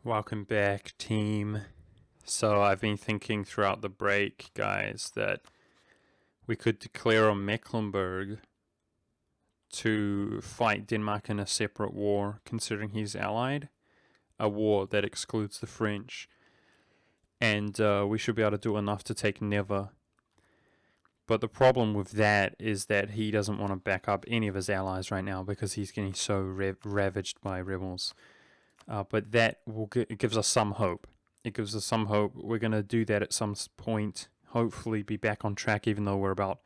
Welcome back, team. So I've been thinking throughout the break, guys, that we could declare on Mecklenburg to fight Denmark in a separate war, considering he's allied, a war that excludes the French, and we should be able to do enough to take Never. But the problem with that is that he doesn't want to back up any of his allies right now because he's getting so ravaged by rebels. But that it gives us some hope. It gives us some hope. We're going to do that at some point. Hopefully be back on track, even though we're about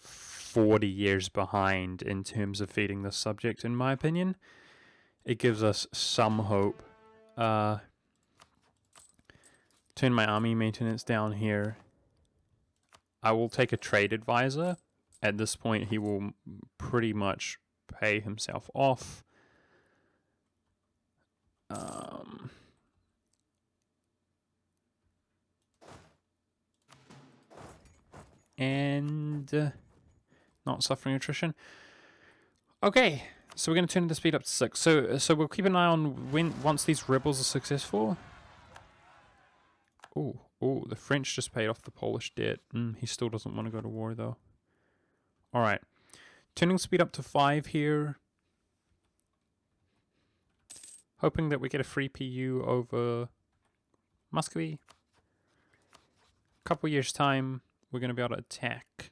40 years behind in terms of feeding this subject, in my opinion. It gives us some hope. Turn my army maintenance down here. I will take a trade advisor. At this point, he will pretty much pay himself off. And not suffering attrition. Okay, so we're going to turn the speed up to 6. So we'll keep an eye on once these rebels are successful. Oh, the French just paid off the Polish debt. He still doesn't want to go to war though. All right, turning speed up to 5 here. Hoping that we get a free PU over Muscovy. Couple years time, we're going to be able to attack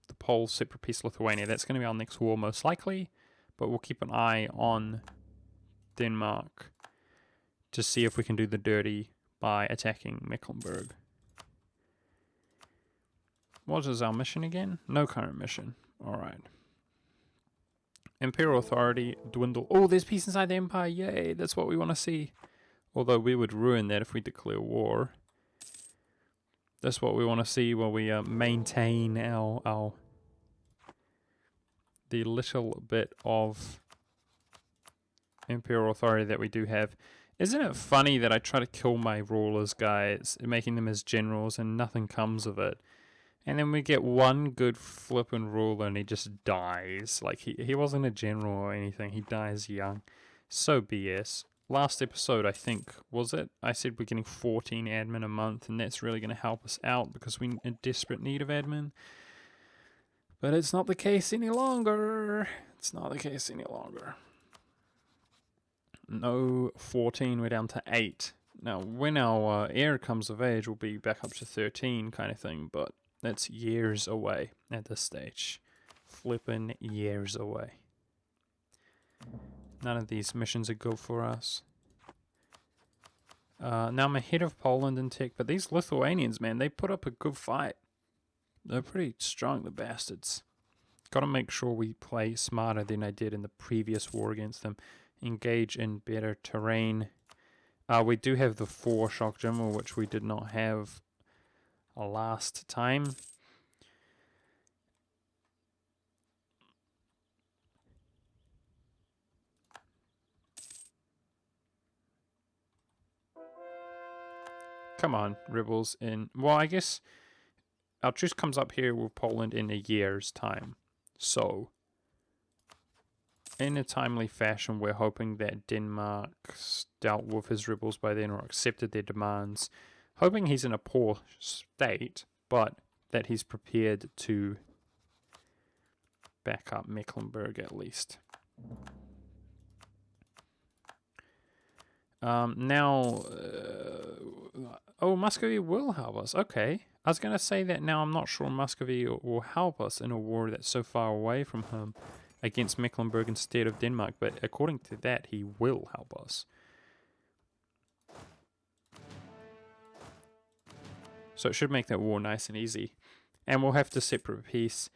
the Poles, separate piece Lithuania. That's going to be our next war most likely, but we'll keep an eye on Denmark to see if we can do the dirty by attacking Mecklenburg. What is our mission again? No current mission. Alright. Imperial authority dwindle. Oh, there's peace inside the empire. Yay, that's what we want to see. Although we would ruin that if we declare war. That's what we want to see while we maintain the little bit of imperial authority that we do have. Isn't it funny that I try to kill my rulers, guys, making them as generals, and nothing comes of it? And then we get one good flippin' ruler and he just dies. Like, he wasn't a general or anything. He dies young. So BS. Last episode, I think, was it? I said we're getting 14 admin a month, and that's really going to help us out because we're in desperate need of admin. But it's not the case any longer. It's not the case any longer. No 14, we're down to 8. Now, when our heir comes of age, we'll be back up to 13 kind of thing, but that's years away at this stage. Flippin' years away. None of these missions are good for us. Now I'm ahead of Poland in tech, but these Lithuanians, man, they put up a good fight. They're pretty strong, the bastards. Gotta make sure we play smarter than I did in the previous war against them. Engage in better terrain. We do have the 4 shock general, which we did not have last time. Come on, rebels in... Well, I guess our truce comes up here with Poland in a year's time. So, in a timely fashion, we're hoping that Denmark's dealt with his rebels by then or accepted their demands. Hoping he's in a poor state, but that he's prepared to back up Mecklenburg at least. Oh, Muscovy will help us. Okay. I was going to say that now I'm not sure Muscovy will help us in a war that's so far away from him against Mecklenburg instead of Denmark, but according to that, he will help us. So it should make that war nice and easy. And we'll have to separate peace,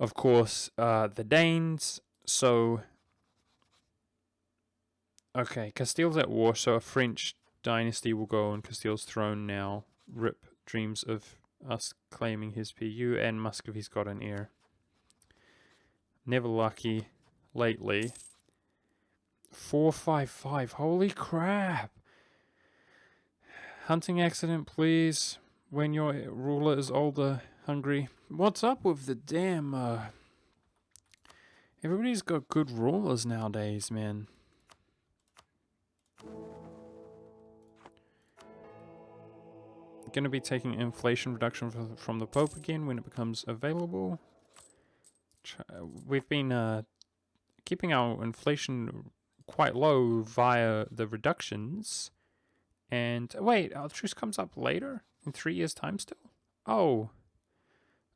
of course, the Danes. So, okay, Castile's at war, so a French dynasty will go on Castile's throne now. Rip dreams of us claiming his PU, and Muscovy's got an heir. Never lucky lately. 455, holy crap! Hunting accident, please. When your ruler is older, hungry. What's up with the damn, Everybody's got good rulers nowadays, man. going to be taking inflation reduction from the Pope again when it becomes available. We've been keeping our inflation quite low via the reductions. And wait, our truce comes up later in 3 years' time still? Oh.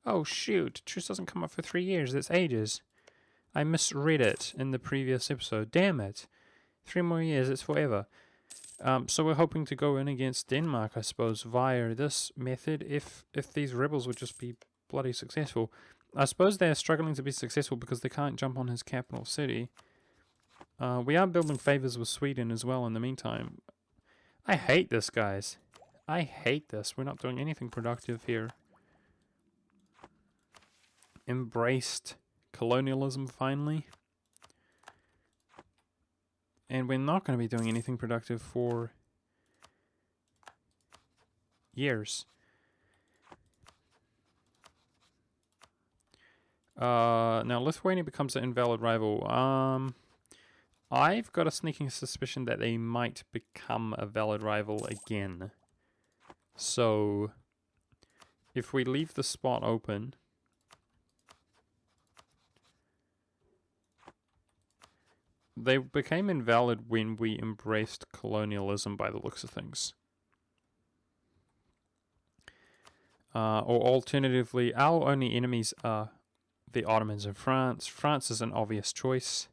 Oh shoot, truce doesn't come up for 3 years, that's ages. I misread it in the previous episode. Damn it. 3 more years, it's forever. So we're hoping to go in against Denmark, I suppose, via this method if these rebels would just be bloody successful. I suppose they're struggling to be successful because they can't jump on his capital city. We are building favors with Sweden as well in the meantime. I hate this, guys. I hate this. We're not doing anything productive here. Embraced colonialism finally. And we're not going to be doing anything productive for years. Now Lithuania becomes an invalid rival. I've got a sneaking suspicion that they might become a valid rival again. So, if we leave the spot open, they became invalid when we embraced colonialism by the looks of things. Or alternatively, our only enemies are the Ottomans and France. France is an obvious choice.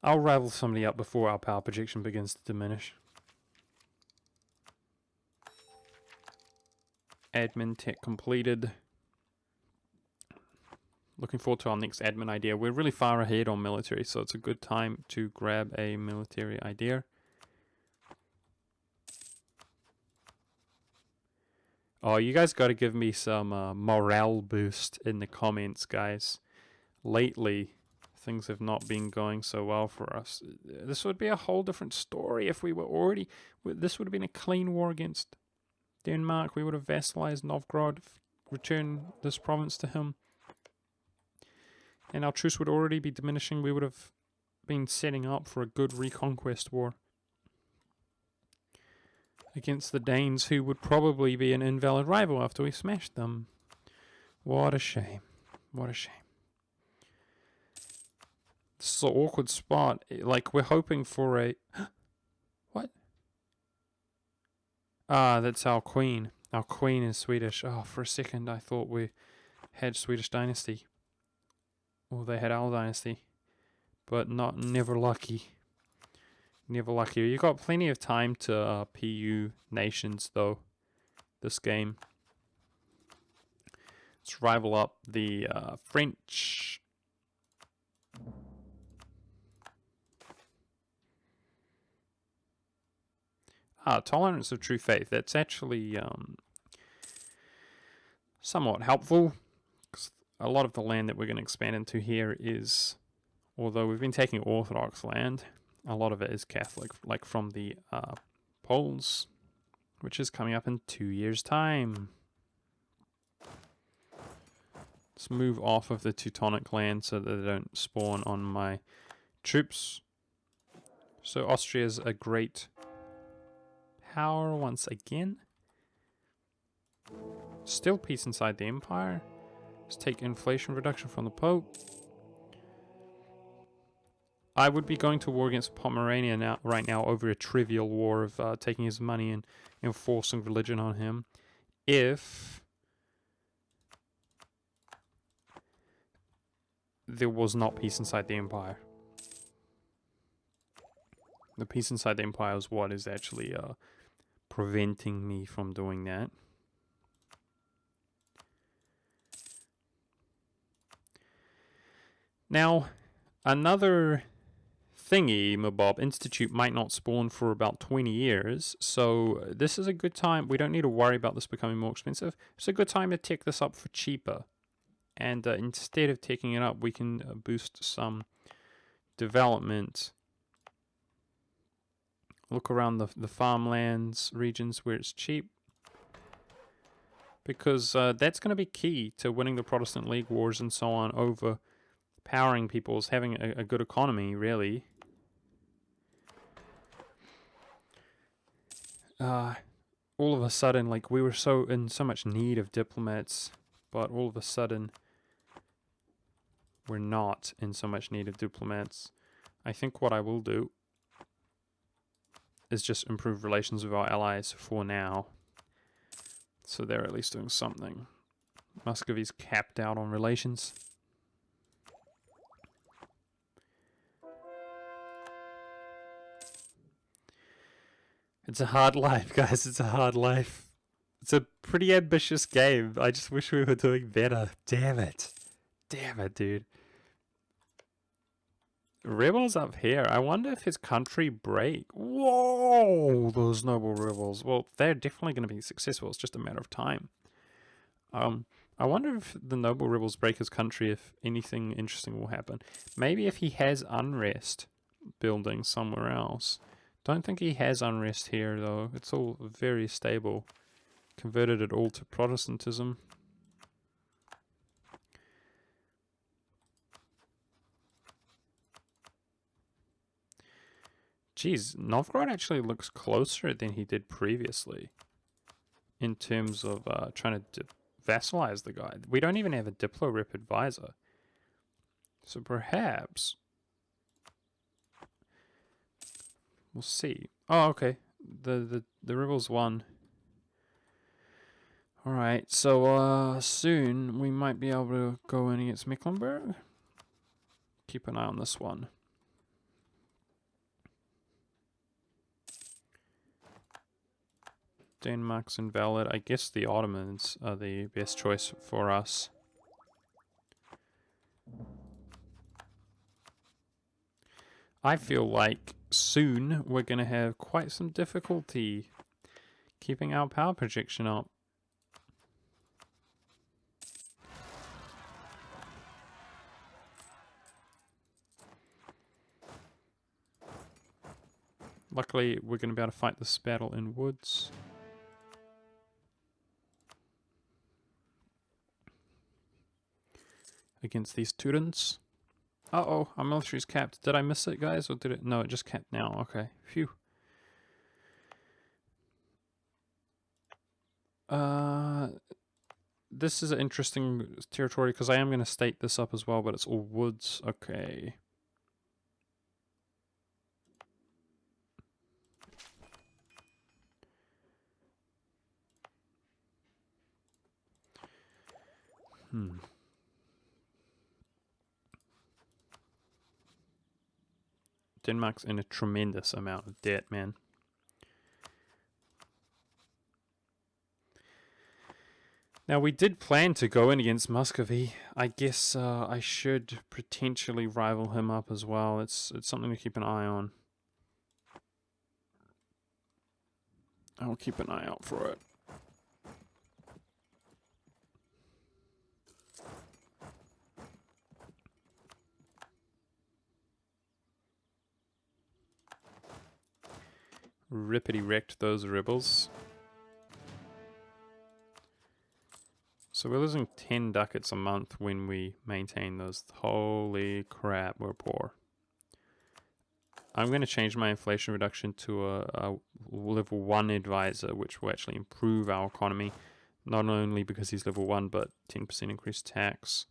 I'll rival somebody up before our power projection begins to diminish. Admin tech completed. Looking forward to our next admin idea. We're really far ahead on military, so it's a good time to grab a military idea. Oh, you guys got to give me some morale boost in the comments, guys. Lately, things have not been going so well for us. This would be a whole different story if we were already... This would have been a clean war against Denmark. We would have vassalized Novgorod, returned this province to him. And our truce would already be diminishing. We would have been setting up for a good reconquest war against the Danes, who would probably be an invalid rival after we smashed them. What a shame. What a shame. This is an awkward spot. Like, we're hoping for a... What? Ah, that's our queen. Our queen is Swedish. Oh, for a second I thought we had Swedish dynasty. Or they had our dynasty. But never lucky. Never lucky. You got plenty of time to PU nations, though, this game. Let's rival up the French. Tolerance of true faith. That's actually somewhat helpful. 'Cause a lot of the land that we're going to expand into here is, although we've been taking Orthodox land, a lot of it is Catholic, like from the Poles, which is coming up in 2 years' time. Let's move off of the Teutonic land so that they don't spawn on my troops. So Austria's a great power once again. Still peace inside the empire. Let's take inflation reduction from the Pope. I would be going to war against Pomerania right now over a trivial war of taking his money and enforcing religion on him. If there was not peace inside the empire. The peace inside the empire is what is actually preventing me from doing that. Now, another thingy, Mabob Institute might not spawn for about 20 years, so this is a good time. We don't need to worry about this becoming more expensive. It's a good time to take this up for cheaper. And instead of taking it up, we can boost some development. Look around the farmlands regions where it's cheap. because that's going to be key to winning the Protestant League wars and so on, overpowering people's having a good economy, really. All of a sudden, like, we were so in so much need of diplomats, but all of a sudden we're not in so much need of diplomats. I think what I will do is just improve relations with our allies for now, so they're at least doing something. Muscovy's capped out on relations. It's a hard life, guys. It's a hard life. It's a pretty ambitious game. I just wish we were doing better. Damn it. Damn it, dude. Rebels up here. I wonder if his country break. Whoa! Those noble rebels. Well, they're definitely going to be successful. It's just a matter of time. I wonder if the noble rebels break his country, if anything interesting will happen. Maybe if he has unrest building somewhere else. Don't think he has unrest here, though. It's all very stable. Converted it all to Protestantism. Geez, Novgorod actually looks closer than he did previously in terms of trying to vassalize the guy. We don't even have a Diplo Rep advisor. So perhaps we'll see. Oh, okay. The rebels won. Alright, so soon we might be able to go in against Mecklenburg. Keep an eye on this one. Denmark's invalid. I guess the Ottomans are the best choice for us. I feel like soon we're going to have quite some difficulty keeping our power projection up. Luckily, we're going to be able to fight this battle in woods. Against these Teutons. Uh-oh, our military's capped. Did I miss it, guys? Or did it? No, it just capped now. Okay. Phew. This is an interesting territory because I am going to state this up as well, but it's all woods. Okay. Denmark's in a tremendous amount of debt, man. Now, we did plan to go in against Muscovy. I guess I should potentially rival him up as well. It's something to keep an eye on. I'll keep an eye out for it. Rippity wrecked those rebels. So we're losing 10 ducats a month when we maintain those. Holy crap, we're poor. I'm going to change my inflation reduction to a level 1 advisor, which will actually improve our economy. Not only because he's level 1, but 10% increased tax.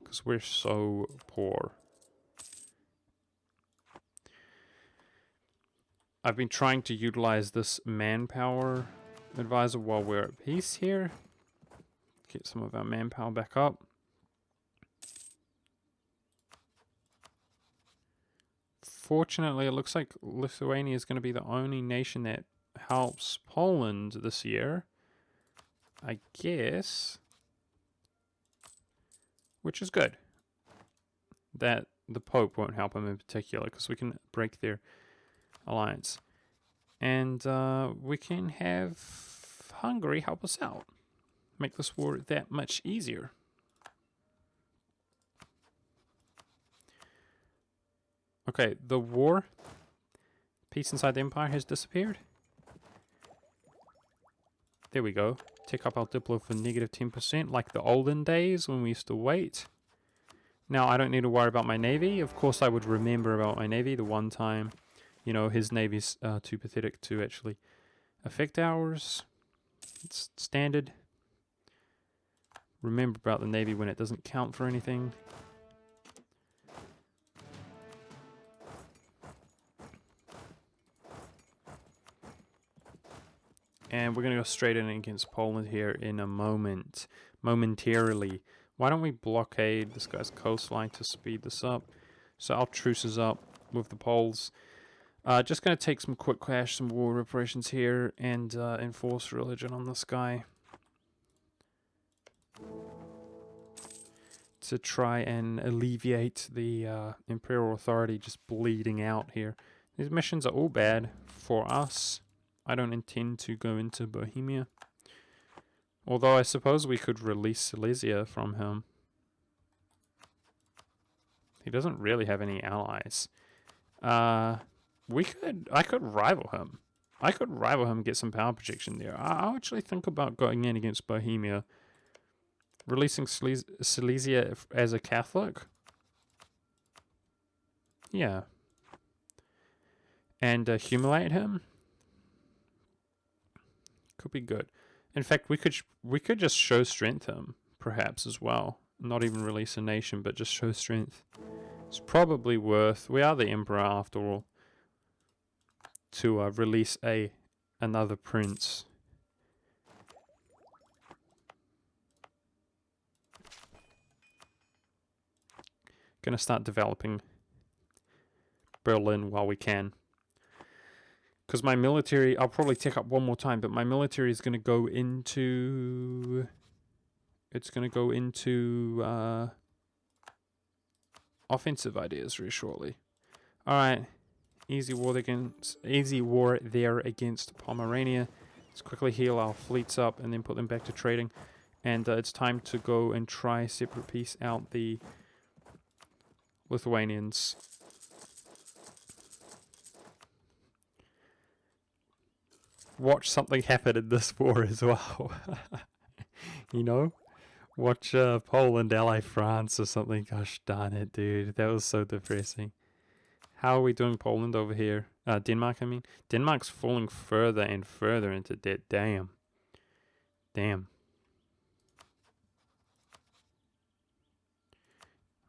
Because we're so poor. I've been trying to utilize this manpower advisor while we're at peace here. Get some of our manpower back up. Fortunately, it looks like Lithuania is going to be the only nation that helps Poland this year. I guess. Which is good. That the Pope won't help them in particular, because we can break their alliance. And we can have Hungary help us out. Make this war that much easier. Okay, the war, peace inside the empire has disappeared. There we go. Tick up our Diplo for negative 10%, like the olden days when we used to wait. Now, I don't need to worry about my navy. Of course, I would remember about my navy the one time, you know, his navy's too pathetic to actually affect ours. It's standard. Remember about the navy when it doesn't count for anything. And we're going to go straight in against Poland here in a moment. Momentarily. Why don't we blockade this guy's coastline to speed this up? So our truce is up with the Poles. Just going to take some quick cash, some war reparations here, and enforce religion on this guy. To try and alleviate the Imperial authority just bleeding out here. These missions are all bad for us. I don't intend to go into Bohemia. Although I suppose we could release Silesia from him. He doesn't really have any allies. I could rival him. I could rival him and get some power projection there. I'll actually think about going in against Bohemia. Releasing Silesia as a Catholic? Yeah. And humiliate him? Could be good. In fact, we could just show strength him, perhaps, as well. Not even release a nation, but just show strength. It's probably worth... We are the Emperor, after all. To release another prince. Gonna start developing Berlin while we can. Because my military, I'll probably tick up one more time, but my military is going to go into... It's going to go into offensive ideas very shortly. Alright. Easy war there against Pomerania. Let's quickly heal our fleets up and then put them back to trading. And it's time to go and try separate peace out the Lithuanians. Watch something happen in this war as well. You know? Watch Poland ally France or something. Gosh darn it, dude. That was so depressing. How are we doing Poland over here? Denmark, I mean. Denmark's falling further and further into debt. Damn. Damn.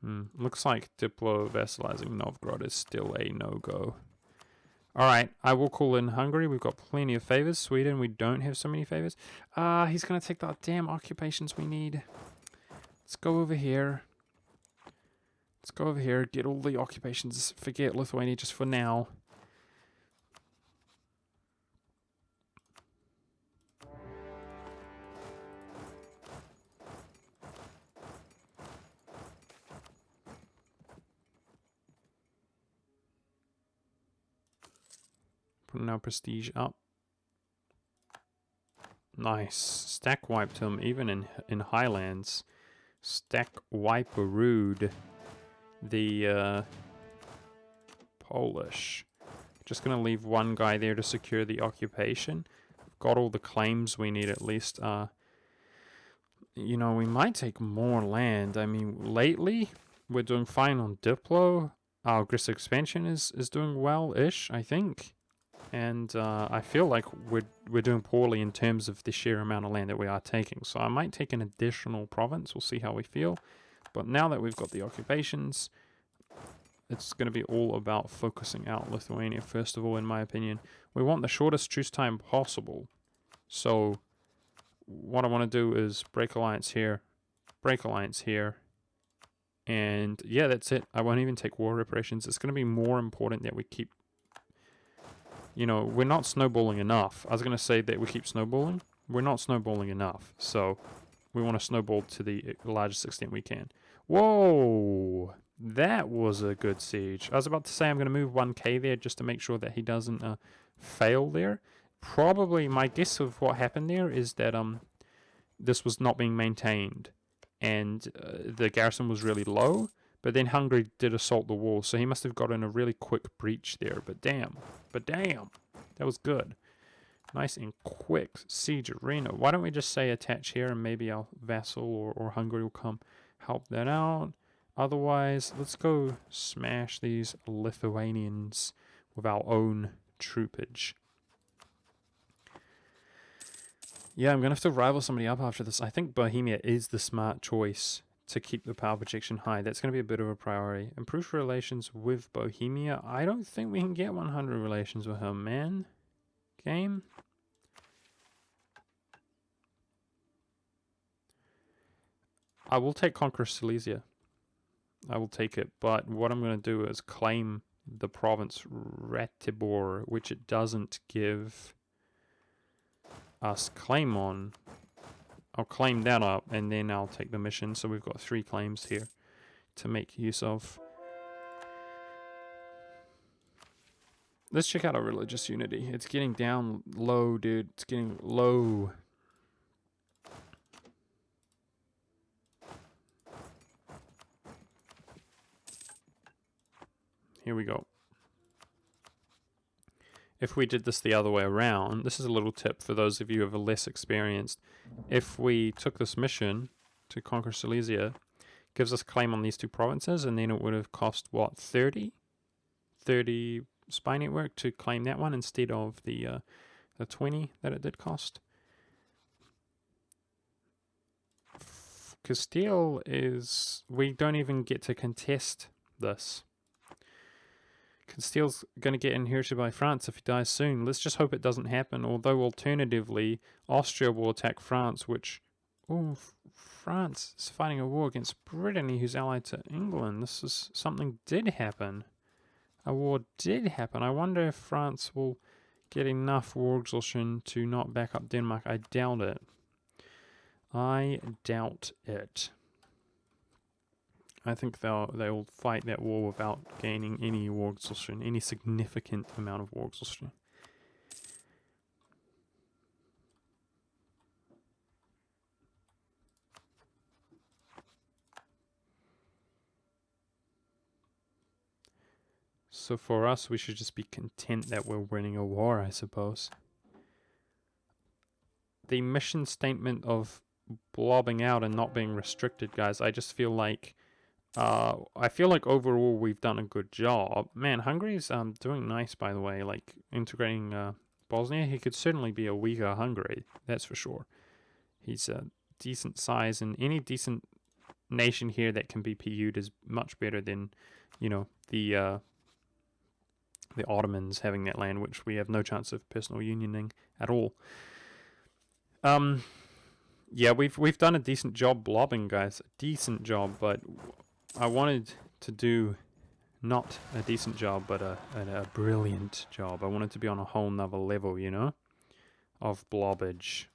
Looks like Diplo vassalizing Novgorod is still a no-go. Alright, I will call in Hungary. We've got plenty of favors. Sweden, we don't have so many favors. He's going to take the damn occupations we need. Let's go over here. Let's go over here, get all the occupations. Forget Lithuania just for now. Putting our prestige up. Nice. Stack wiped him, even in Highlands. Stack wipe-a-rude. The Polish. Just going to leave one guy there to secure the occupation. Got all the claims we need at least. You know, we might take more land. I mean, lately, we're doing fine on Diplo. Our aggressive expansion is doing well-ish, I think. And I feel like we're doing poorly in terms of the sheer amount of land that we are taking. So I might take an additional province. We'll see how we feel. But now that we've got the occupations, it's going to be all about focusing out Lithuania, first of all, in my opinion. We want the shortest truce time possible. So what I want to do is break alliance here, and yeah, that's it. I won't even take war reparations. It's going to be more important that we keep... You know, we're not snowballing enough. I was going to say that we keep snowballing. We're not snowballing enough. So we want to snowball to the largest extent we can. Whoa! That was a good siege. I was about to say I'm going to move 1k there just to make sure that he doesn't fail there. Probably my guess of what happened there is that this was not being maintained. And the garrison was really low. But then Hungary did assault the wall, so he must have gotten a really quick breach there. But damn, that was good. Nice and quick siege arena. Why don't we just say attach here and maybe our vassal or Hungary will come help that out. Otherwise, let's go smash these Lithuanians with our own troopage. Yeah, I'm going to have to rival somebody up after this. I think Bohemia is the smart choice to keep the power projection high. That's going to be a bit of a priority. Improve relations with Bohemia. I don't think we can get 100 relations with him, man. Game. I will take Conquer Silesia. I will take it. But what I'm going to do is claim the province Ratibor, which it doesn't give us claim on. I'll claim that up and then I'll take the mission. So we've got 3 claims here to make use of. Let's check out our religious unity. It's getting down low, dude. It's getting low. Here we go. If we did this the other way around, this is a little tip for those of you who are less experienced. If we took this mission to conquer Silesia, gives us claim on these 2 provinces, and then it would have cost, what, 30? 30 spy network to claim that one instead of the 20 that it did cost. Castile is... we don't even get to contest this. Castile's going to get inherited by France if he dies soon. Let's just hope it doesn't happen. Although, alternatively, Austria will attack France, which... oh, France is fighting a war against Brittany, who's allied to England. This is... something did happen. A war did happen. I wonder if France will get enough war exhaustion to not back up Denmark. I doubt it. I doubt it. I think they'll fight that war without gaining any war exhaustion, any significant amount of war exhaustion. So for us, we should just be content that we're winning a war, I suppose. The mission statement of blobbing out and not being restricted, guys, I just feel like overall we've done a good job. Man, Hungary's doing nice, by the way, like integrating Bosnia. He could certainly be a weaker Hungary, that's for sure. He's a decent size, and any decent nation here that can be PU'd is much better than, you know, the Ottomans having that land, which we have no chance of personal unioning at all. Yeah, we've done a decent job blobbing, guys. A decent job, but I wanted to do not a decent job, but a brilliant job. I wanted to be on a whole nother level, you know, of blobbage.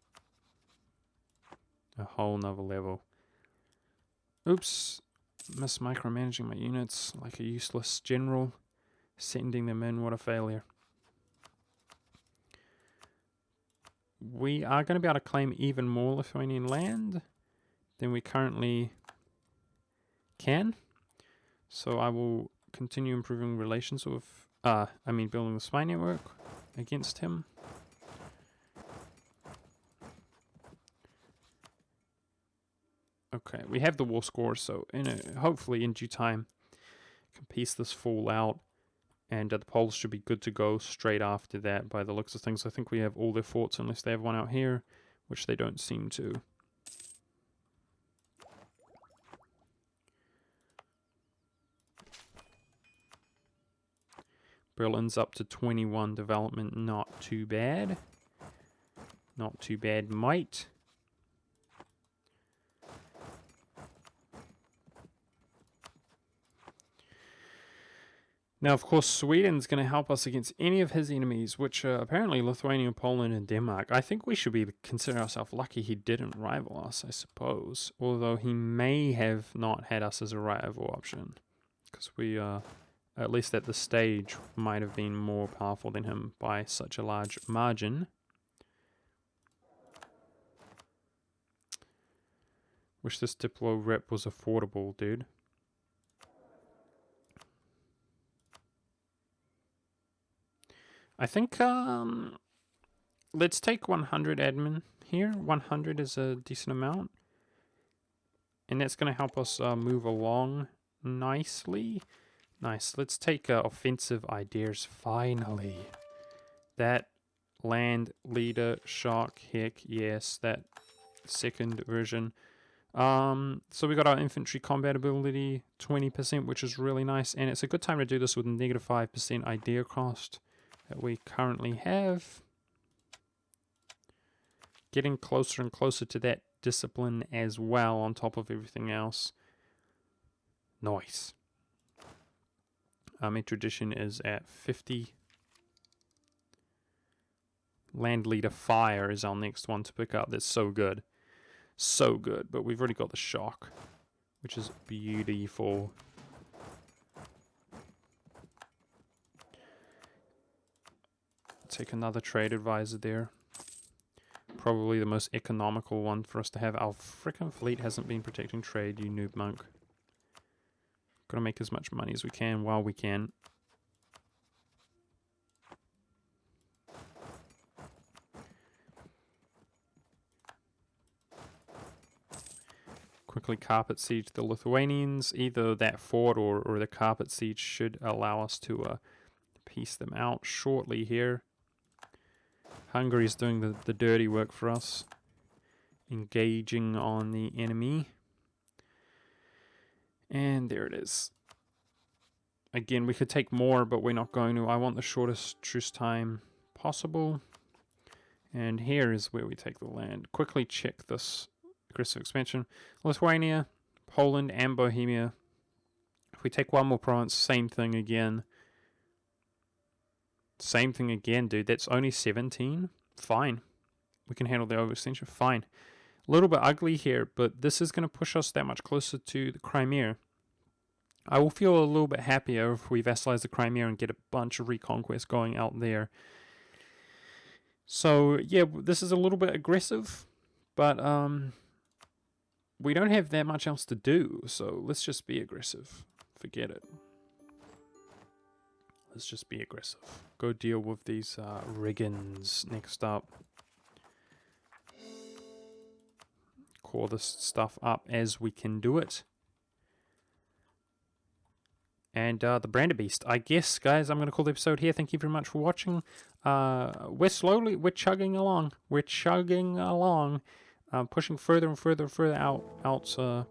A whole nother level. Oops, miss micromanaging my units like a useless general. Sending them in, what a failure. We are going to be able to claim even more Lithuanian land than we currently can. So I will continue improving relations with, building the spy network against him. Okay, we have the war score, so hopefully in due time can piece this fool out. And the Poles should be good to go straight after that by the looks of things. I think we have all their forts unless they have one out here, which they don't seem to. Berlin's up to 21 development, not too bad. Not too bad, mate. Now, of course, Sweden's going to help us against any of his enemies, which are apparently Lithuania, Poland, and Denmark. I think we should be consider ourselves lucky he didn't rival us, I suppose. Although he may have not had us as a rival option. Because we, at least at the stage, might have been more powerful than him by such a large margin. Wish this Diplo rep was affordable, dude. I think let's take 100 admin here. 100 is a decent amount. And that's going to help us move along nicely. Nice. Let's take offensive ideas finally. That land leader shock, heck yes, that second version. So we got our infantry combat ability 20%, which is really nice, and it's a good time to do this with negative 5% idea cost that we currently have. Getting closer and closer to that discipline as well on top of everything else. Nice. Army tradition is at 50. Land leader fire is our next one to pick up. That's so good. So good, but we've already got the shock, which is beautiful. Take another trade advisor there. Probably the most economical one for us to have. Our frickin' fleet hasn't been protecting trade, you noob monk. Gotta make as much money as we can while we can. Quickly carpet siege the Lithuanians. Either that fort or the carpet siege should allow us to piece them out shortly here. Hungary is doing the dirty work for us. Engaging on the enemy. And there it is. Again, we could take more, but we're not going to. I want the shortest truce time possible. And here is where we take the land. Quickly check this aggressive expansion. Lithuania, Poland, and Bohemia. If we take one more province, same thing again. Same thing again, dude. That's only 17. Fine. We can handle the overextension. Fine. A little bit ugly here, but this is going to push us that much closer to the Crimea. I will feel a little bit happier if we vassalize the Crimea and get a bunch of reconquest going out there. So, yeah, this is a little bit aggressive, but we don't have that much else to do, so let's just be aggressive. Forget it. Let's just be aggressive. Go deal with these Riggins next up. Core this stuff up as we can do it. And the Brandenburg. I guess, guys, I'm going to call the episode here. Thank you very much for watching. We're chugging along. We're chugging along. Pushing further and further and further out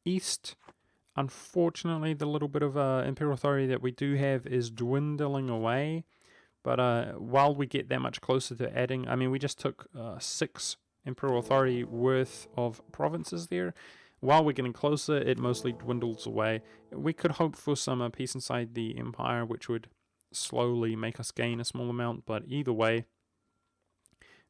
east. Unfortunately, the little bit of Imperial Authority that we do have is dwindling away. But while we get that much closer to adding, I mean, we just took 6 Imperial Authority worth of provinces there. While we're getting closer, it mostly dwindles away. We could hope for some peace inside the Empire, which would slowly make us gain a small amount. But either way,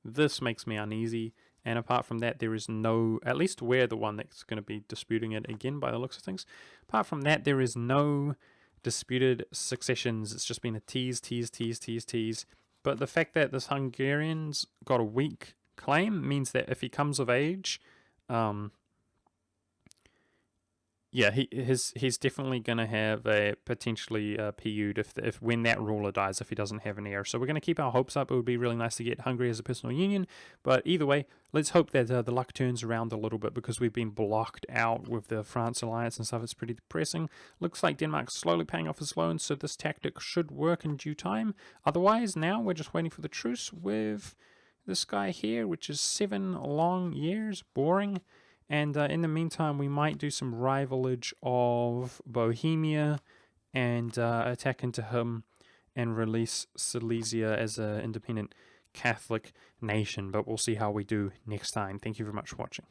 this makes me uneasy. And apart from that, there is no, at least we're the one that's going to be disputing it again by the looks of things. Apart from that, there is no disputed successions. It's just been a tease. But the fact that this Hungarian's got a weak claim means that if he comes of age, yeah, he's definitely going to have a potentially PU'd if when that ruler dies, if he doesn't have an heir. So we're going to keep our hopes up. It would be really nice to get Hungary as a personal union. But either way, let's hope that the luck turns around a little bit, because we've been blocked out with the France alliance and stuff. It's pretty depressing. Looks like Denmark's slowly paying off his loans, so this tactic should work in due time. Otherwise, now we're just waiting for the truce with this guy here, which is 7 long years. Boring. And in the meantime, we might do some rivalage of Bohemia and attack into him and release Silesia as an independent Catholic nation. But we'll see how we do next time. Thank you very much for watching.